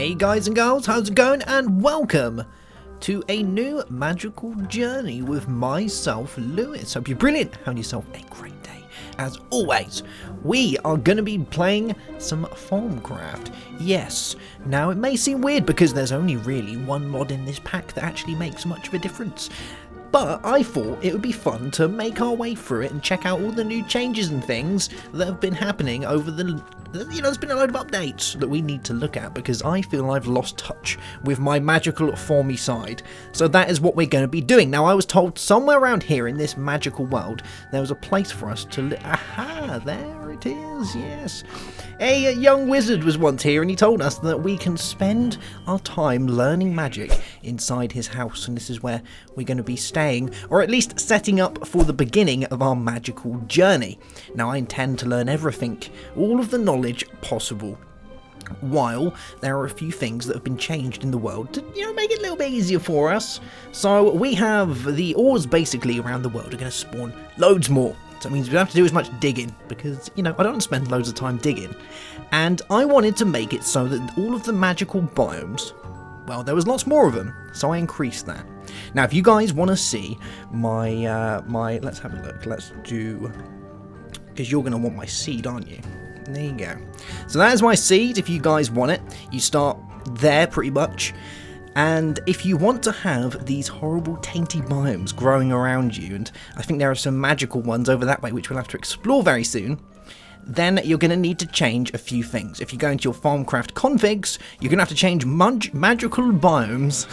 Hey guys and girls, how's it going? And welcome to a new magical journey with myself, Lewis. Hope you're brilliant. Have yourself a great day. As always, we are going to be playing some Thaumcraft. Yes, now it may seem weird because there's only really one mod in this pack that actually makes much of a difference. But I thought it would be fun to make our way through it and check out all the new changes and things that have been happening over the... there's been a load of updates that we need to look at because I feel I've lost touch with my magical formy side. So that is what we're going to be doing. Now, I was told somewhere around here in this magical world, there was a place for us to... Aha, there it is, yes. A young wizard was once here and he told us that we can spend our time learning magic inside his house, and this is where we're going to be staying, or at least setting up for the beginning of our magical journey. Now, I intend to learn everything, all of the knowledge possible, while there are a few things that have been changed in the world to, make it a little bit easier for us. So we have the ores basically around the world are going to spawn loads more. So it means we don't have to do as much digging because, I don't want to spend loads of time digging. And I wanted to make it so that all of the magical biomes, well, there was lots more of them, so I increased that. Now, if you guys want to see my, let's have a look, let's do, because you're going to want my seed, aren't you? There you go. So that is my seed. If you guys want it, you start there pretty much. And if you want to have these horrible tainty biomes growing around you, and I think there are some magical ones over that way which we'll have to explore very soon, then you're going to need to change a few things. If you go into your Thaumcraft configs, you're going to have to change magical biomes,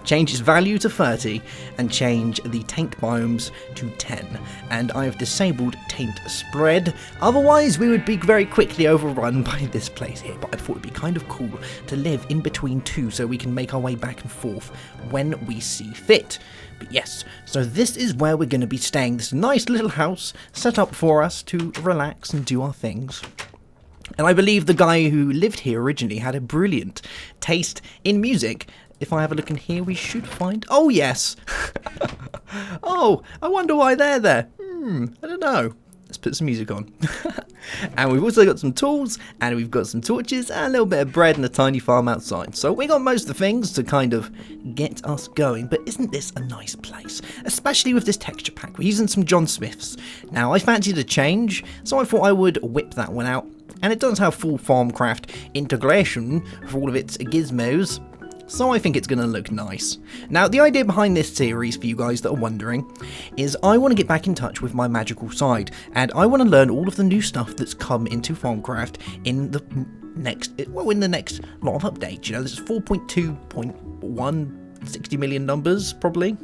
change its value to 30, and change the taint biomes to 10. And I have disabled taint spread, otherwise we would be very quickly overrun by this place here. But I thought it would be kind of cool to live in between two so we can make our way back and forth when we see fit. But yes, so this is where we're going to be staying, this nice little house set up for us to relax and do our things. And I believe the guy who lived here originally had a brilliant taste in music. If I have a look in here, we should find... Oh, yes! Oh, I wonder why they're there. I don't know. Let's put some music on. And we've also got some tools, and we've got some torches, and a little bit of bread and a tiny farm outside. So we got most of the things to kind of get us going. But isn't this a nice place? Especially with this texture pack. We're using some John Smiths. Now, I fancied a change, so I thought I would whip that one out. And it does have full Thaumcraft integration for all of its gizmos. So I think it's going to look nice. Now, the idea behind this series, for you guys that are wondering, is I want to get back in touch with my magical side, and I want to learn all of the new stuff that's come into Thaumcraft in the next lot of updates. This is 4.2.1, 60 million numbers, probably.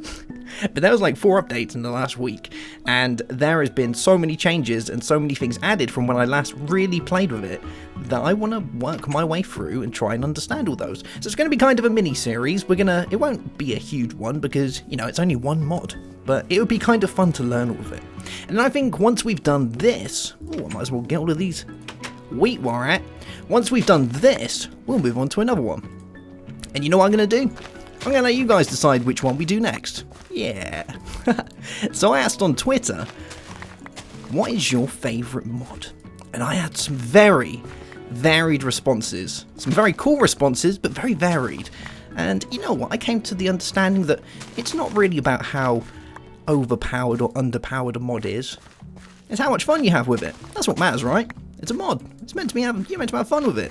But there was like 4 updates in the last week, and there has been so many changes and so many things added from when I last really played with it that I want to work my way through and try and understand all those. So it's going to be kind of a mini-series. It won't be a huge one because, it's only one mod, but it would be kind of fun to learn all of it. And I think once we've done this, I might as well get all of these wheat while we're at. Once we've done this, we'll move on to another one. And you know what I'm going to do? I'm going to let you guys decide which one we do next. Yeah. So I asked on Twitter, what is your favourite mod? And I had some very varied responses. Some very cool responses, but very varied. And you know what? I came to the understanding that it's not really about how overpowered or underpowered a mod is. It's how much fun you have with it. That's what matters, right? It's a mod. You're meant to have fun with it.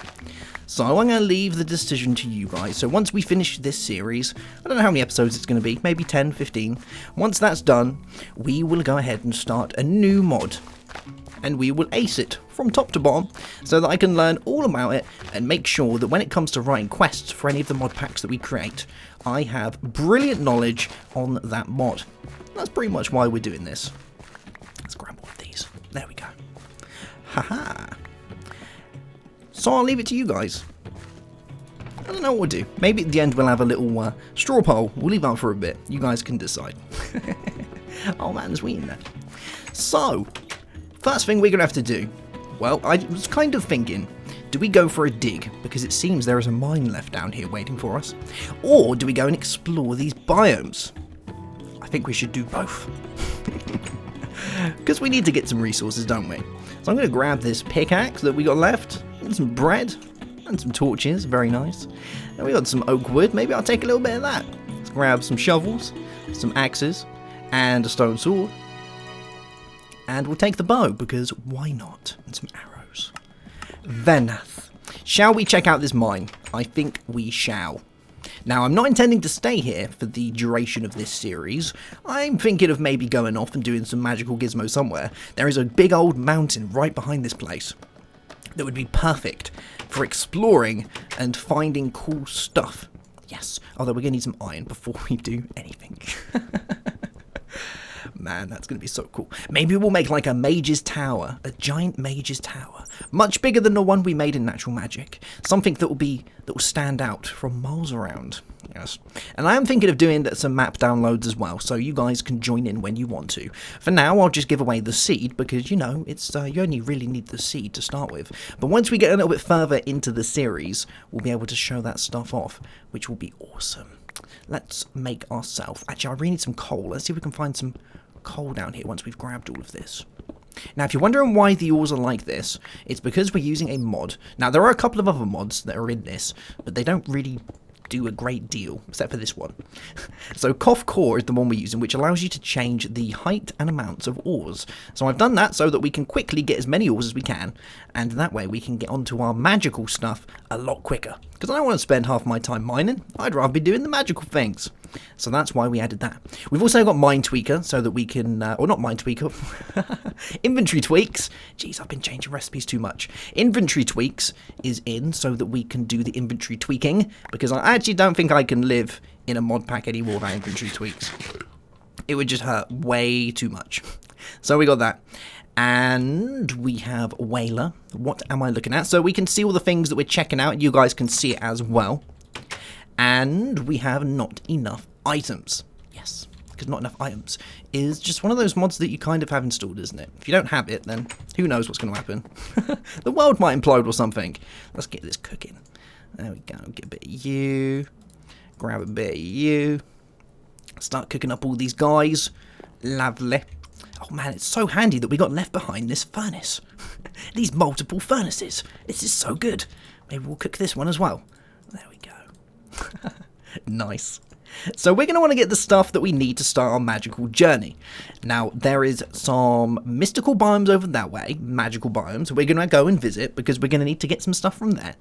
So I'm going to leave the decision to you guys. So once we finish this series, I don't know how many episodes it's going to be, maybe 10, 15. Once that's done, we will go ahead and start a new mod. And we will ace it from top to bottom so that I can learn all about it and make sure that when it comes to writing quests for any of the mod packs that we create, I have brilliant knowledge on that mod. That's pretty much why we're doing this. Let's grab one of these. There we go. Haha. So I'll leave it to you guys. I don't know what we'll do. Maybe at the end we'll have a little straw poll. We'll leave that for a bit. You guys can decide. Oh man, there's wheat in there. So, first thing we're going to have to do. Well, I was kind of thinking, do we go for a dig? Because it seems there is a mine left down here waiting for us. Or do we go and explore these biomes? I think we should do both. Because we need to get some resources, don't we? So I'm going to grab this pickaxe that we got left, and some bread, And some torches, very nice. And we got some oak wood, maybe I'll take a little bit of that. Let's grab some shovels, some axes, and a stone sword. And we'll take the bow, because why not? And some arrows. Venath. Shall we check out this mine? I think we shall. Now, I'm not intending to stay here for the duration of this series. I'm thinking of maybe going off and doing some magical gizmo somewhere. There is a big old mountain right behind this place that would be perfect for exploring and finding cool stuff. Yes, although we're going to need some iron before we do anything. Man, that's going to be so cool. Maybe we'll make like a mage's tower, a giant mage's tower, much bigger than the one we made in Natural Magic. Something that will stand out from miles around. Yes, and I am thinking of doing some map downloads as well, so you guys can join in when you want to. For now, I'll just give away the seed because you know it's you only really need the seed to start with. But once we get a little bit further into the series, we'll be able to show that stuff off, which will be awesome. Let's make ourselves. Actually, I really need some coal. Let's see if we can find some coal down here once we've grabbed all of this. Now, if you're wondering why the ores are like this, it's because we're using a mod. Now, there are a couple of other mods that are in this, but they don't really do a great deal, except for this one. So Cough Core is the one we're using, which allows you to change the height and amounts of ores. So I've done that so that we can quickly get as many ores as we can, and that way we can get onto our magical stuff a lot quicker. Because I don't want to spend half my time mining, I'd rather be doing the magical things. So that's why we added that. We've also got Mind Tweaker so that we can, or not Mind Tweaker, Inventory Tweaks. Jeez, I've been changing recipes too much. Inventory Tweaks is in so that we can do the inventory tweaking, because I actually don't think I can live in a mod pack anymore without inventory tweaks. It would just hurt way too much. So we got that. And we have Whaler. What am I looking at? So we can see all the things that we're checking out. You guys can see it as well. And we have not enough items. Yes, because not enough items is just one of those mods that you kind of have installed, isn't it? If you don't have it, then who knows what's going to happen. The world might implode or something. Let's get this cooking. There we go. Get a bit of you. Grab a bit of you. Start cooking up all these guys. Lovely. Oh man, it's so handy that we got left behind this furnace. These multiple furnaces. This is so good. Maybe we'll cook this one as well. There we go. Nice. So we're going to want to get the stuff that we need to start our magical journey. Now, there is some mystical biomes over that way, magical biomes, we're going to go and visit because we're going to need to get some stuff from there.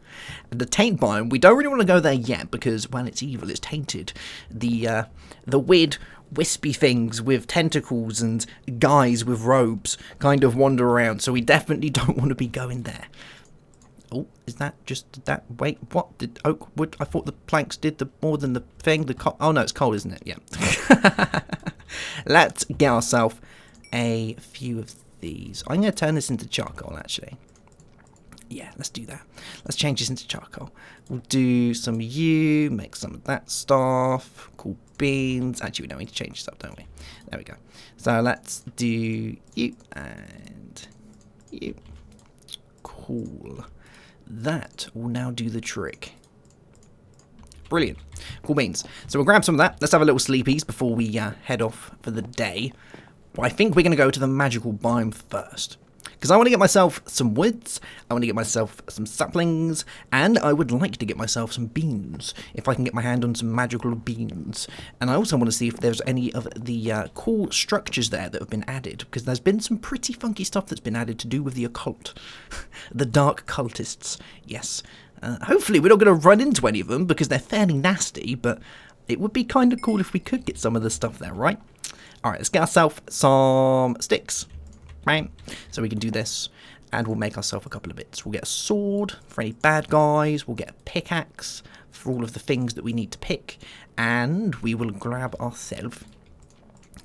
The taint biome, we don't really want to go there yet because, well, it's evil, it's tainted. The weird wispy things with tentacles and guys with robes kind of wander around, so we definitely don't want to be going there. Oh, is that just that? Wait, what? Did oak wood? I thought the planks did the more than the thing. The coal. Oh no, it's coal, isn't it? Yeah. Let's get ourselves a few of these. I'm going to turn this into charcoal, actually. Yeah, let's do that. Let's change this into charcoal. We'll do some yew, make some of that stuff. Cool beans. Actually, we don't need to change this up, don't we? There we go. So let's do yew and yew. Cool. That will now do the trick. Brilliant. Cool beans. So we'll grab some of that. Let's have a little sleepies before we head off for the day. But I think we're going to go to the magical biome first. Because I want to get myself some woods, I want to get myself some saplings, and I would like to get myself some beans, if I can get my hand on some magical beans. And I also want to see if there's any of the cool structures there that have been added, because there's been some pretty funky stuff that's been added to do with the occult. The dark cultists, yes. Hopefully we're not going to run into any of them, because they're fairly nasty, but it would be kind of cool if we could get some of the stuff there, right? Alright, let's get ourselves some sticks. Right, so we can do this, and we'll make ourselves a couple of bits. We'll get a sword for any bad guys, we'll get a pickaxe for all of the things that we need to pick, and we will grab ourselves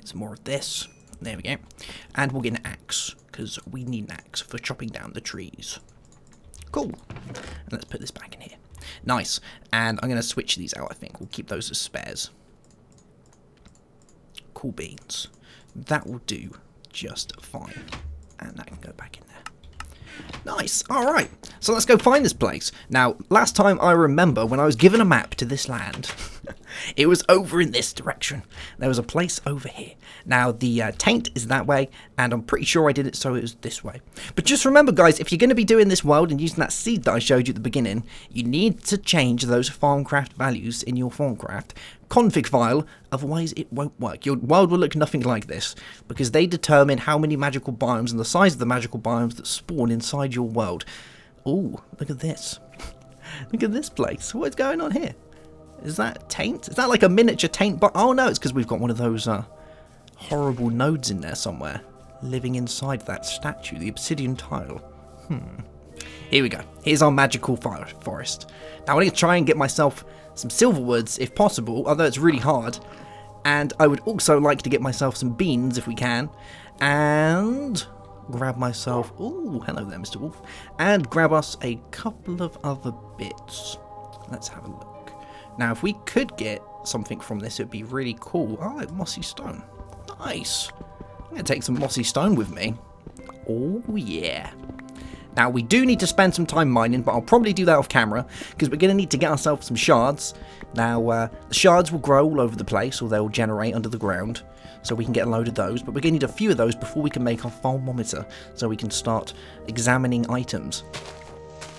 some more of this. There we go. And we'll get an axe, because we need an axe for chopping down the trees. Cool. And let's put this back in here. Nice. And I'm going to switch these out, I think. We'll keep those as spares. Cool beans. That will do just fine, and that can go back in there. Nice. Alright, so let's go find this place. Now, last time I remember when I was given a map to this land, It was over in this direction. There was a place over here. Now, the taint is that way, and I'm pretty sure I did it so it was this way. But just remember, guys, if you're going to be doing this world and using that seed that I showed you at the beginning, you need to change those Thaumcraft values in your Thaumcraft config file, otherwise it won't work. Your world will look nothing like this, because they determine how many magical biomes and the size of the magical biomes that spawn inside your world. Ooh, look at this. Look at this place. What's going on here? Is that taint? Is that like a miniature taint? But oh no, it's because we've got one of those horrible nodes in there somewhere, living inside that statue, the obsidian tile. Here we go. Here's our magical forest. Now I need to try and get myself some silverwoods if possible, although it's really hard. And I would also like to get myself some beans if we can, and grab myself. Ooh, hello there, Mr. Wolf. And grab us a couple of other bits. Let's have a look. Now, if we could get something from this, it would be really cool. Oh, like mossy stone. Nice. I'm going to take some mossy stone with me. Oh, yeah. Now, we do need to spend some time mining, but I'll probably do that off camera, because we're going to need to get ourselves some shards. Now, the shards will grow all over the place, or they'll generate under the ground, so we can get a load of those. But we're going to need a few of those before we can make our thermometer, so we can start examining items.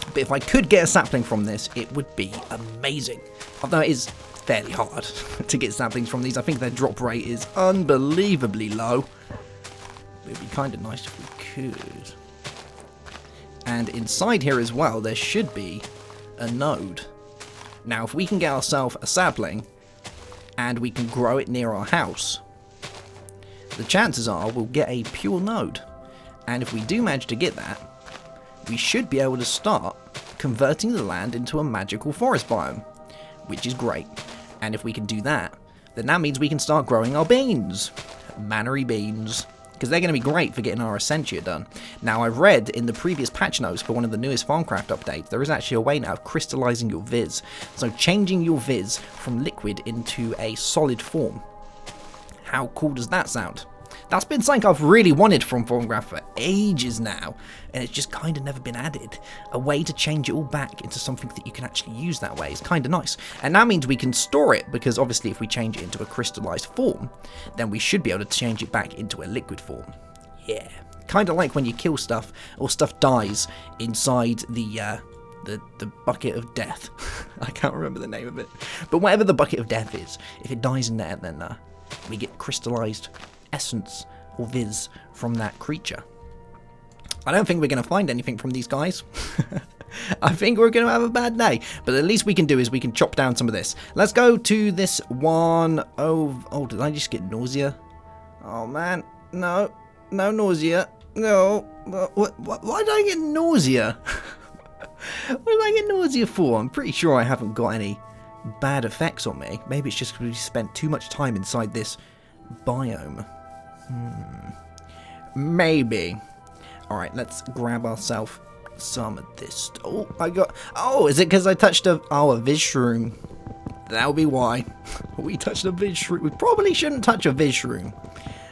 But if I could get a sapling from this, it would be amazing. Although it is fairly hard to get saplings from these. I think their drop rate is unbelievably low. It would be kind of nice if we could. And inside here as well, there should be a node. Now, if we can get ourselves a sapling, and we can grow it near our house, the chances are we'll get a pure node. And if we do manage to get that, we should be able to start converting the land into a magical forest biome, which is great. And if we can do that, then that means we can start growing our beans. Mannery beans. Because they're going to be great for getting our Essentia done. Now, I've read in the previous patch notes for one of the newest Thaumcraft updates, there is actually a way now of crystallizing your viz. So changing your viz from liquid into a solid form. How cool does that sound? That's been something I've really wanted from Thaumcraft for ages now, and it's just kind of never been added. A way to change it all back into something that you can actually use that way is kind of nice. And that means we can store it, because obviously if we change it into a crystallized form, then we should be able to change it back into a liquid form. Yeah. Kind of like when you kill stuff, or stuff dies inside the bucket of death. I can't remember the name of it. But whatever the bucket of death is, if it dies in there, then we get crystallized essence or viz from that creature. I don't think we're going to find anything from these guys. I think we're going to have a bad day, but at least we can do is we can chop down some of this. Let's go to this one. Oh, did I just get nausea? Oh man, no nausea. No, why did I get nausea? What did I get nausea for? I'm pretty sure I haven't got any bad effects on me. Maybe it's just because we spent too much time inside this biome. Maybe. Alright, let's grab ourselves some of this. Oh, is it because I touched a viz shroom? That'll be why. We touched a viz shroom. We probably shouldn't touch a viz shroom.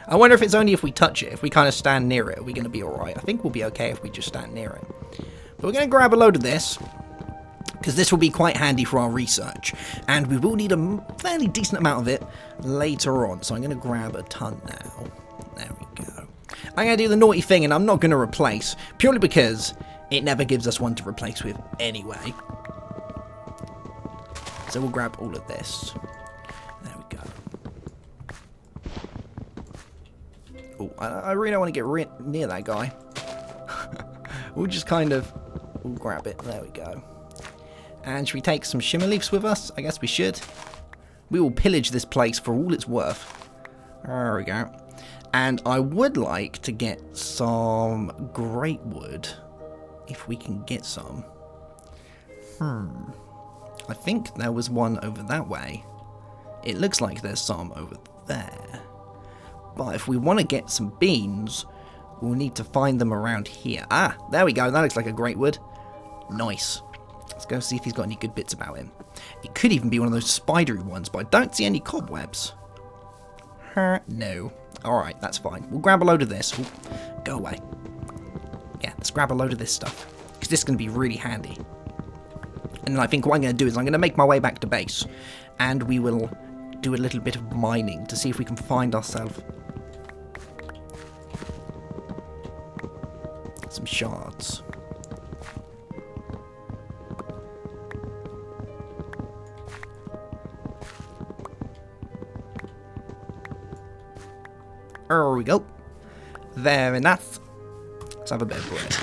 I wonder if it's only if we touch it. If we kind of stand near it, are we going to be alright? I think we'll be okay if we just stand near it. But we're going to grab a load of this, because this will be quite handy for our research, and we will need a fairly decent amount of it later on. So I'm going to grab a ton now. There we go. I'm going to do the naughty thing, and I'm not going to replace, purely because it never gives us one to replace with anyway. So we'll grab all of this. There we go. Oh, I really don't want to get near that guy. We'll just we'll grab it. There we go. And should we take some shimmer leaves with us? I guess we should. We will pillage this place for all it's worth. There we go. And I would like to get some great wood, if we can get some. I think there was one over that way. It looks like there's some over there. But if we want to get some beans, we'll need to find them around here. Ah, there we go. That looks like a great wood. Nice. Let's go see if he's got any good bits about him. It could even be one of those spidery ones, but I don't see any cobwebs. No. Alright, that's fine. We'll grab a load of this. Ooh, go away. Yeah, let's grab a load of this stuff, because this is going to be really handy. And I think what I'm going to do is I'm going to make my way back to base. And we will do a little bit of mining to see if we can find ourselves some shards. There we go. Very nice. Let's have a bit of bread.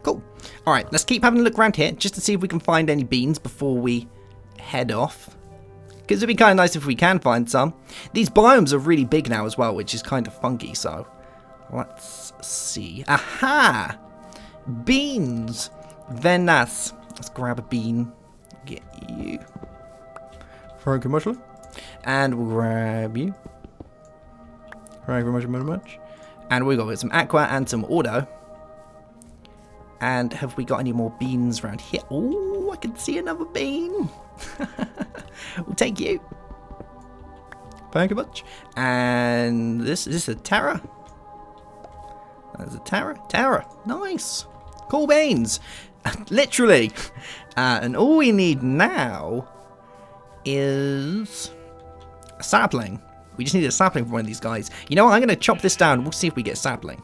Cool. Alright, let's keep having a look around here just to see if we can find any beans before we head off. Because it'd be kind of nice if we can find some. These biomes are really big now as well, which is kind of funky, so let's see. Aha! Beans! Very nice. Let's grab a bean. Get you. Thank you much. And we'll grab you. Thank you very much. And we've got some aqua and some auto. And have we got any more beans around here? Oh, I can see another bean. We'll take you. Thank you much. And this is a Terra. There's a Terra. Terra. Nice. Cool beans. Literally. And all we need now is a sapling. We just need a sapling from one of these guys. You know what? I'm going to chop this down. We'll see if we get a sapling.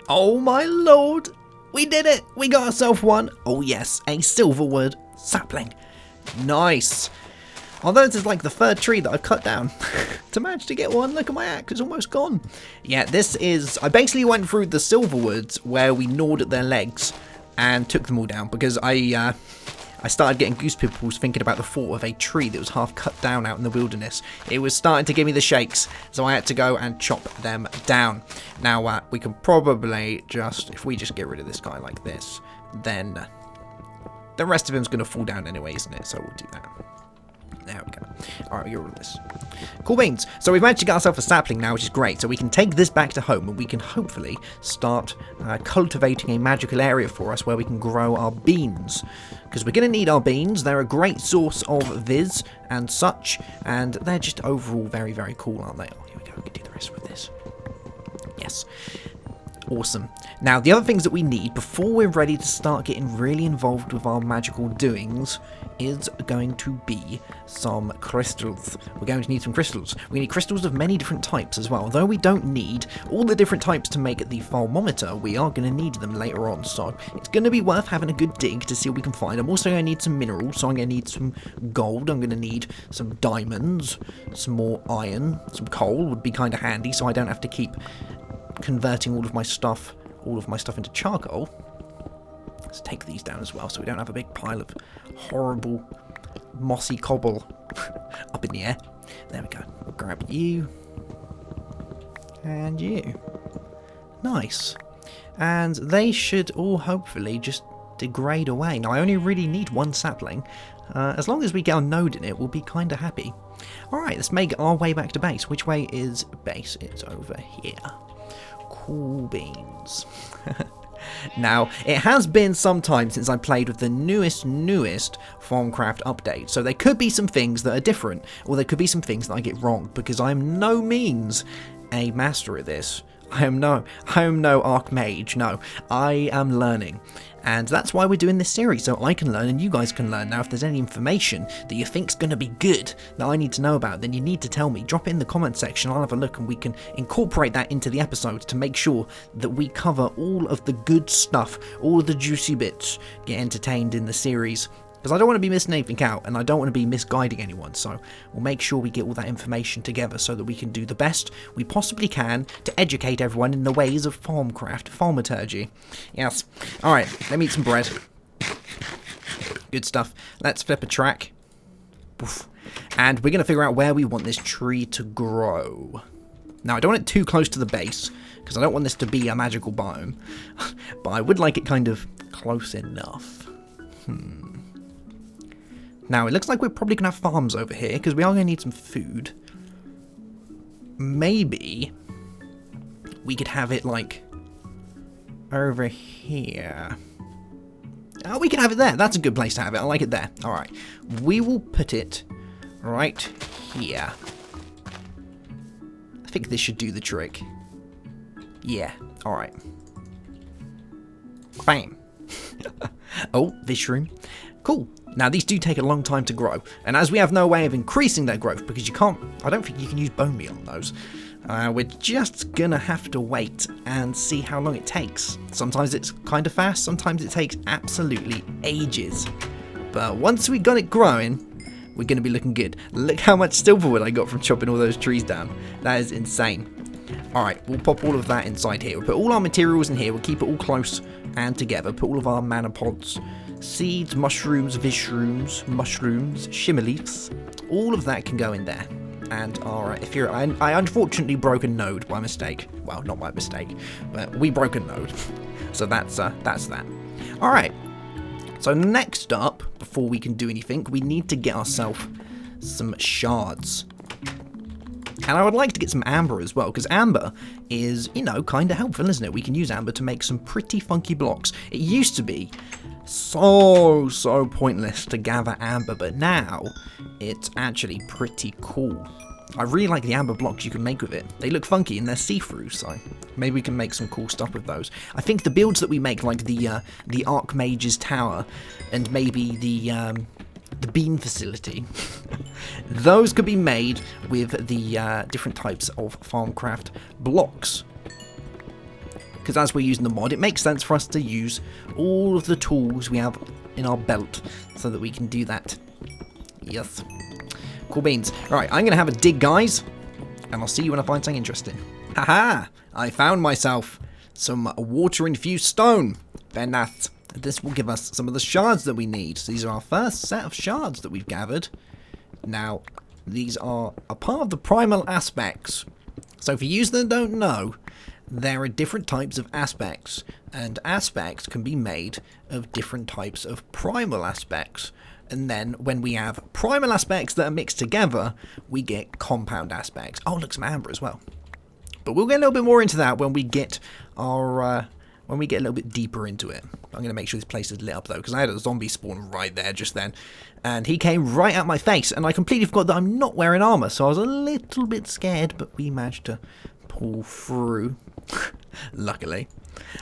Oh my lord. We did it. We got ourselves one. Oh yes. A silverwood sapling. Nice. Although this is like the third tree that I've cut down to manage to get one. Look at my axe. It's almost gone. Yeah, this is... I basically went through the silverwoods where we gnawed at their legs and took them all down because I started getting goose pimples thinking about the thought of a tree that was half cut down out in the wilderness. It was starting to give me the shakes, so I had to go and chop them down. Now, we can probably just, if we just get rid of this guy like this, then the rest of him's going to fall down anyway, isn't it? So we'll do that. There we go. Alright, we get rid of this. Cool beans. So we've managed to get ourselves a sapling now, which is great. So we can take this back to home and we can hopefully start cultivating a magical area for us where we can grow our beans. Because we're going to need our beans. They're a great source of viz and such. And they're just overall very, very cool, aren't they? Oh, here we go. We can do the rest with this. Yes. Awesome. Now, the other things that we need before we're ready to start getting really involved with our magical doings is going to be some crystals. We're going to need some crystals. We need crystals of many different types as well. Although we don't need all the different types to make the thermometer, we are going to need them later on. So it's going to be worth having a good dig to see what we can find. I'm also going to need some minerals. So I'm going to need some gold. I'm going to need some diamonds, some more iron, some coal would be kind of handy so I don't have to keep converting all of my stuff into charcoal. Let's take these down as well so we don't have a big pile of horrible mossy cobble up in the air. There we go. We'll grab you and you. Nice. And they should all hopefully just degrade away. Now I only really need one sapling. As long as we get our node in it, we'll be kind of happy. Alright, let's make our way back to base. Which way is base? It's over here. Cool beans. Now, it has been some time since I played with the newest Thaumcraft update, so there could be some things that are different, or there could be some things that I get wrong, because I am no means a master at this. I am no archmage, no. I am learning. And that's why we're doing this series, so I can learn and you guys can learn. Now, if there's any information that you think's going to be good that I need to know about, then you need to tell me. Drop it in the comment section, I'll have a look and we can incorporate that into the episode to make sure that we cover all of the good stuff, all of the juicy bits, get entertained in the series. Because I don't want to be missing anything out, and I don't want to be misguiding anyone, so we'll make sure we get all that information together so that we can do the best we possibly can to educate everyone in the ways of Thaumcraft, thaumaturgy. Yes. Alright, let me eat some bread. Good stuff. Let's flip a track. Oof. And we're going to figure out where we want this tree to grow. Now, I don't want it too close to the base, because I don't want this to be a magical biome, but I would like it kind of close enough. Now, it looks like we're probably going to have farms over here, because we are going to need some food. Maybe we could have it, like, over here. Oh, we can have it there. That's a good place to have it. I like it there. All right. We will put it right here. I think this should do the trick. Yeah. All right. Bam. Oh, this room. Cool. Now, these do take a long time to grow, and as we have no way of increasing their growth, because you can't, I don't think you can use bone meal on those, we're just gonna have to wait and see how long it takes. Sometimes it's kind of fast, sometimes it takes absolutely ages. But once we got it growing, we're gonna be looking good. Look how much silverwood I got from chopping all those trees down. That is insane. Alright, we'll pop all of that inside here. We'll put all our materials in here, we'll keep it all close and together. Put all of our mana pods, seeds, mushrooms, vishrooms, mushrooms, shimmer leaves, all of that can go in there. And alright, I unfortunately broke a node by mistake. Well, not by mistake, but we broke a node. So that's that. Alright, so next up, before we can do anything, we need to get ourselves some shards. And I would like to get some amber as well, because amber is, you know, kind of helpful, isn't it? We can use amber to make some pretty funky blocks. It used to be so pointless to gather amber, but now it's actually pretty cool. I really like the amber blocks you can make with it. They look funky and they're see-through, so maybe we can make some cool stuff with those. I think the builds that we make, like the Archmage's Tower and maybe the bean facility, those could be made with the different types of Thaumcraft blocks. Because as we're using the mod, it makes sense for us to use all of the tools we have in our belt so that we can do that. Yes. Cool beans. Right, I'm going to have a dig, guys, and I'll see you when I find something interesting. Haha! I found myself some water-infused stone. Then this will give us some of the shards that we need. So these are our first set of shards that we've gathered. Now, these are a part of the primal aspects. So for you that don't know, there are different types of aspects, and aspects can be made of different types of primal aspects. And then when we have primal aspects that are mixed together, we get compound aspects. Oh, look, some amber as well. But we'll get a little bit more into that when we get our when we get a little bit deeper into it. I'm going to make sure this place is lit up though, because I had a zombie spawn right there just then, and he came right at my face, and I completely forgot that I'm not wearing armor, so I was a little bit scared, but we managed to pull through. Luckily.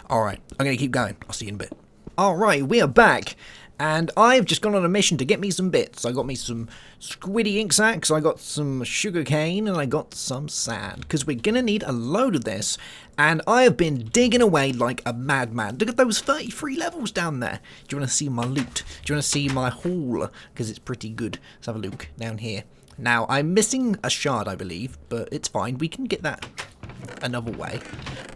Alright, I'm going to keep going. I'll see you in a bit. Alright, we are back. And I've just gone on a mission to get me some bits. I got me some squiddy ink sacks, I got some sugar cane, and I got some sand. Because we're going to need a load of this. And I have been digging away like a madman. Look at those 33 levels down there. Do you want to see my loot? Do you want to see my haul? Because it's pretty good. Let's have a look down here. Now, I'm missing a shard, I believe. But it's fine. We can get that another way.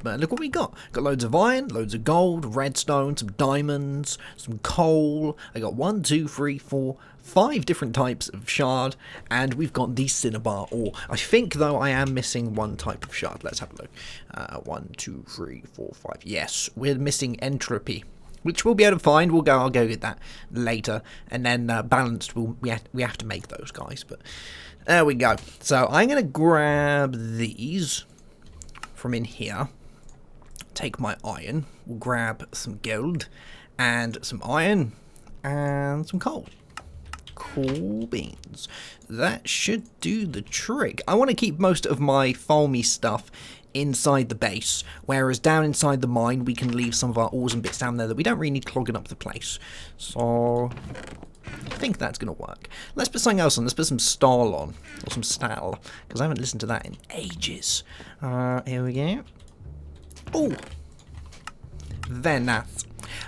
But look what we got. Got loads of iron, loads of gold, redstone, some diamonds, some coal. I got 1, 2, 3, 4, 5 different types of shard, and we've got the cinnabar ore. I think though I am missing one type of shard. Let's have a look. 1, 2, 3, 4, 5. Yes, we're missing entropy, which we'll be able to find. I'll go get that later, and then balanced. We have to make those guys. But there we go. So I'm gonna grab these from in here. Take my iron, we'll grab some gold and some iron and some coal. Cool beans. That should do the trick. I want to keep most of my foamy stuff inside the base, whereas down inside the mine we can leave some of our ores and bits down there that we don't really need clogging up the place. So I think that's going to work. Let's put something else on. Let's put some stall on, or some stall, because I haven't listened to that in ages. Here we go. Oh, then that's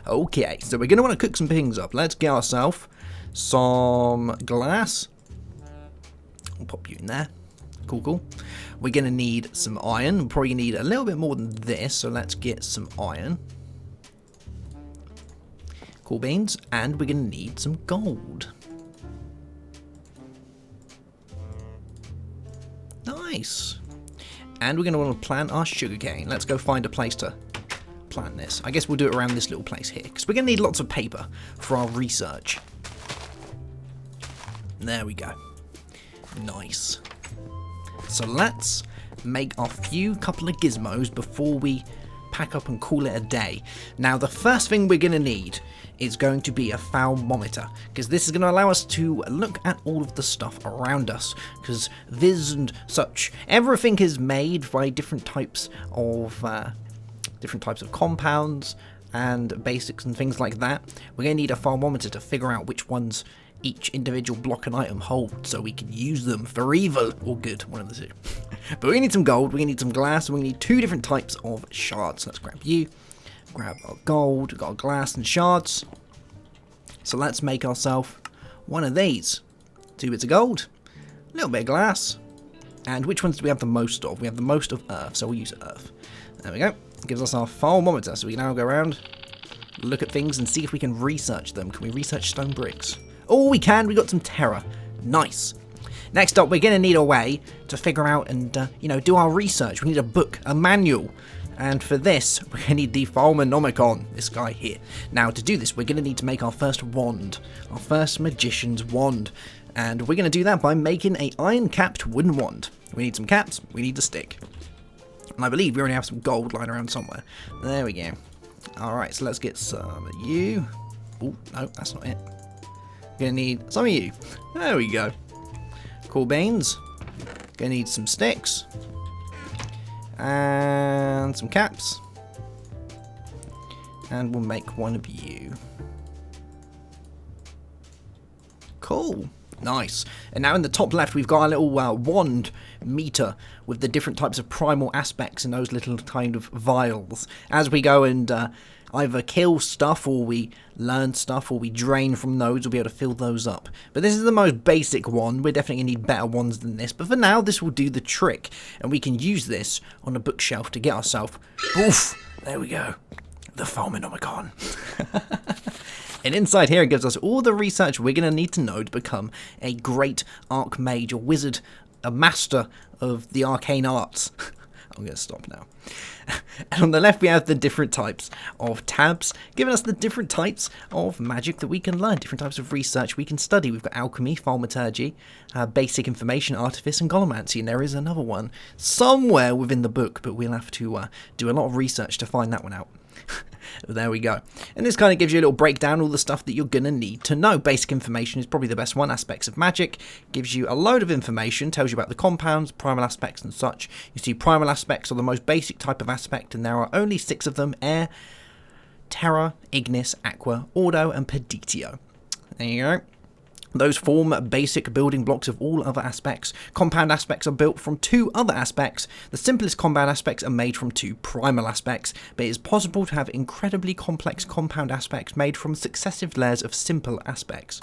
okay. So we're going to want to cook some things up. Let's get ourselves some glass. We'll pop you in there. Cool. We're going to need some iron. We're probably going to need a little bit more than this, so let's get some iron. Cool beans. And we're going to need some gold. Nice. And we're going to want to plant our sugarcane. Let's go find a place to plant this. I guess we'll do it around this little place here, because we're going to need lots of paper for our research. There we go. Nice. So let's make our couple of gizmos before we pack up and call it a day. Now the first thing we're going to need is going to be a thermometer, because this is going to allow us to look at all of the stuff around us, because viz and such, everything is made by different types of compounds, and basics and things like that, we're going to need a thermometer to figure out which ones each individual block and item holds, so we can use them for evil or good, one of the two. But we need some gold, we need some glass, and we need 2 different types of shards. So let's grab you, grab our gold, we've got our glass and shards. So let's make ourselves one of these. 2 bits of gold, a little bit of glass, and which ones do we have the most of? We have the most of earth, so we'll use earth. There we go. It gives us our thermometer, so we can now go around, look at things, and see if we can research them. Can we research stone bricks? Oh, we can. We got some terror. Nice. Next up, we're going to need a way to figure out and, you know, do our research. We need a book, a manual. And for this, we're going to need the Thaumanomicon, this guy here. Now, to do this, we're going to need to make our first wand, our first magician's wand. And we're going to do that by making a iron-capped wooden wand. We need some caps, we need the stick. And I believe we already have some gold lying around somewhere. There we go. Alright, so let's get some of you. Oh, no, that's not it. Gonna need some of you. There we go. Cool beans. Gonna need some sticks. And some caps. And we'll make one of you. Cool. Nice. And now in the top left we've got a little wand meter with the different types of primal aspects in those little kind of vials. As we go and either kill stuff or we learn stuff or we drain from those, we'll be able to fill those up. But this is the most basic wand. We're definitely going to need better wands than this. But for now, this will do the trick. And we can use this on a bookshelf to get ourselves... Oof! There we go. The Thaumanomicon. And inside here it gives us all the research we're going to need to know to become a great archmage, a wizard, a master of the arcane arts. I'm going to stop now. And on the left we have the different types of tabs, giving us the different types of magic that we can learn, different types of research we can study. We've got alchemy, thaumaturgy, basic information, artifice, and golomancy. And there is another one somewhere within the book, but we'll have to do a lot of research to find that one out. There we go. And this kind of gives you a little breakdown, all the stuff that you're going to need to know. Basic information is probably the best one. Aspects of magic gives you a load of information, tells you about the compounds, primal aspects and such. You see primal aspects are the most basic type of aspect, and there are only 6 of them: air, terra, ignis, aqua, ordo and peditio. There you go. Those form basic building blocks of all other aspects. Compound aspects are built from 2 other aspects. The simplest compound aspects are made from 2 primal aspects, but it is possible to have incredibly complex compound aspects made from successive layers of simple aspects.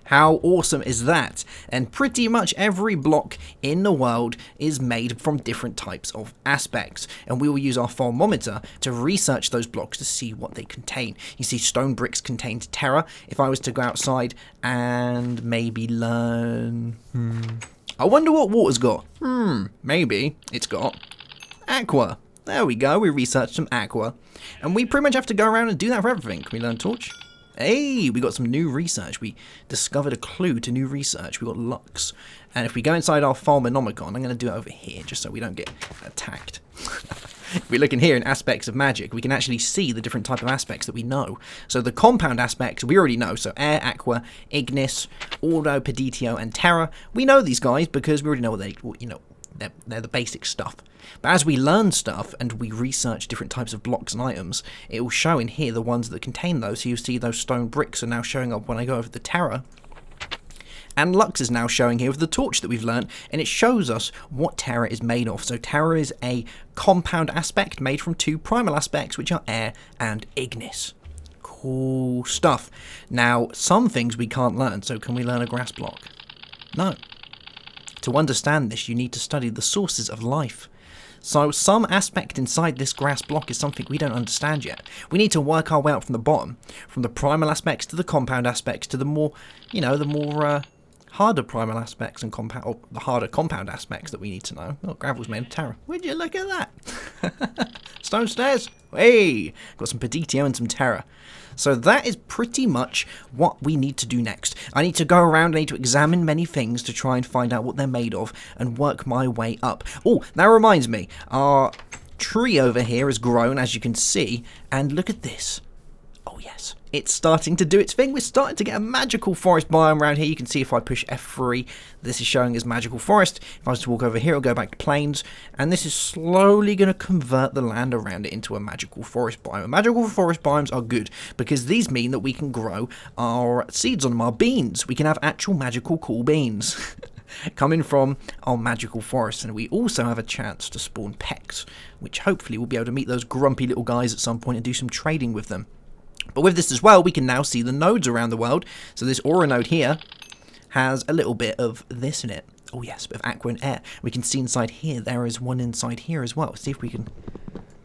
How awesome is that? And pretty much every block in the world is made from different types of aspects, and we will use our thermometer to research those blocks to see what they contain. You see, stone bricks contained terra. If I was to go outside and maybe learn... I wonder what water's got. Maybe it's got aqua. There we go, we researched some aqua. And we pretty much have to go around and do that for everything. Can we learn torch? Hey, we got some new research. We discovered a clue to new research. We got Lux. And if we go inside our Thaumanomicon, I'm going to do it over here just so we don't get attacked. If we look in here in aspects of magic, we can actually see the different type of aspects that we know. So the compound aspects we already know. So air, aqua, ignis, ordo, peditio, and terra. We know these guys because we already know what they, you know, they're the basic stuff. But as we learn stuff and we research different types of blocks and items, it will show in here the ones that contain those. So you see those stone bricks are now showing up when I go over the terra. And Lux is now showing here with the torch that we've learned, and it shows us what terra is made of. So terra is a compound aspect made from 2 primal aspects, which are air and ignis. Cool stuff. Now, some things we can't learn, so can we learn a grass block? No. To understand this, you need to study the sources of life. So some aspect inside this grass block is something we don't understand yet. We need to work our way up from the bottom, from the primal aspects to the compound aspects to the more, you know, the more harder primal aspects and compound, or the harder compound aspects that we need to know. Oh, gravel's made of terra. Would you look at that? Stone stairs. Hey, got some peditio and some terra. So that is pretty much what we need to do next. I need to go around, I need to examine many things to try and find out what they're made of and work my way up. Oh, that reminds me, our tree over here has grown, as you can see, and look at this. Oh yes, it's starting to do its thing. We're starting to get a magical forest biome around here. You can see if I push F3, this is showing as magical forest. If I was to walk over here, it'll go back to plains, and this is slowly going to convert the land around it into a magical forest biome. Magical forest biomes are good because these mean that we can grow our seeds on them, our beans. We can have actual magical cool beans coming from our magical forest, and we also have a chance to spawn pecks, which hopefully we'll be able to meet those grumpy little guys at some point and do some trading with them. But with this as well, we can now see the nodes around the world. So this aura node here has a little bit of this in it. Oh yes, a bit of aqua and air. We can see inside here, there is one inside here as well. See if we can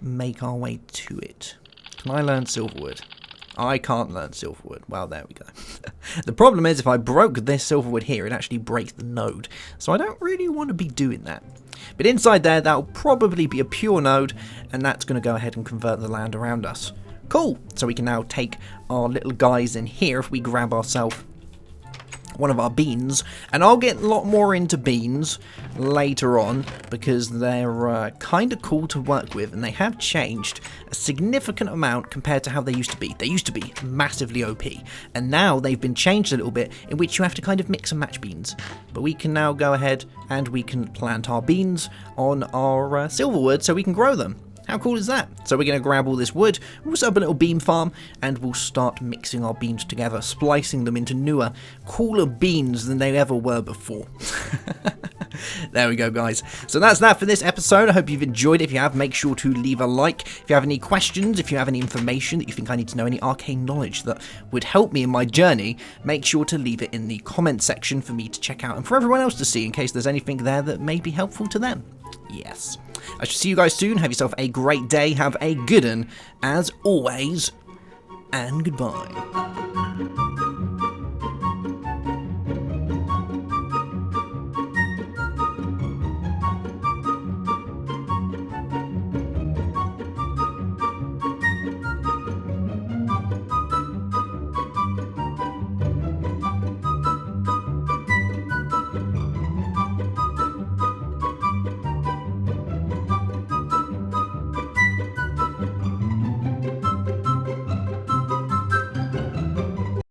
make our way to it. Can I learn Silverwood? I can't learn Silverwood. Well, there we go. The problem is if I broke this Silverwood here, it actually breaks the node. So I don't really want to be doing that. But inside there, that'll probably be a pure node, and that's going to go ahead and convert the land around us. Cool. So we can now take our little guys in here if we grab ourselves one of our beans, and I'll get a lot more into beans later on because they're kind of cool to work with, and they have changed a significant amount compared to how they used to be. They used to be massively OP, and now they've been changed a little bit in which you have to kind of mix and match beans. But we can now go ahead and we can plant our beans on our silverwood so we can grow them. How cool is that? So we're going to grab all this wood, we'll set up a little bean farm, and we'll start mixing our beans together, splicing them into newer, cooler beans than they ever were before. There we go, guys. So that's that for this episode. I hope you've enjoyed it. If you have, make sure to leave a like. If you have any questions, if you have any information that you think I need to know, any arcane knowledge that would help me in my journey, make sure to leave it in the comment section for me to check out and for everyone else to see in case there's anything there that may be helpful to them. Yes. I shall see you guys soon. Have yourself a great day. Have a good one, as always, and goodbye.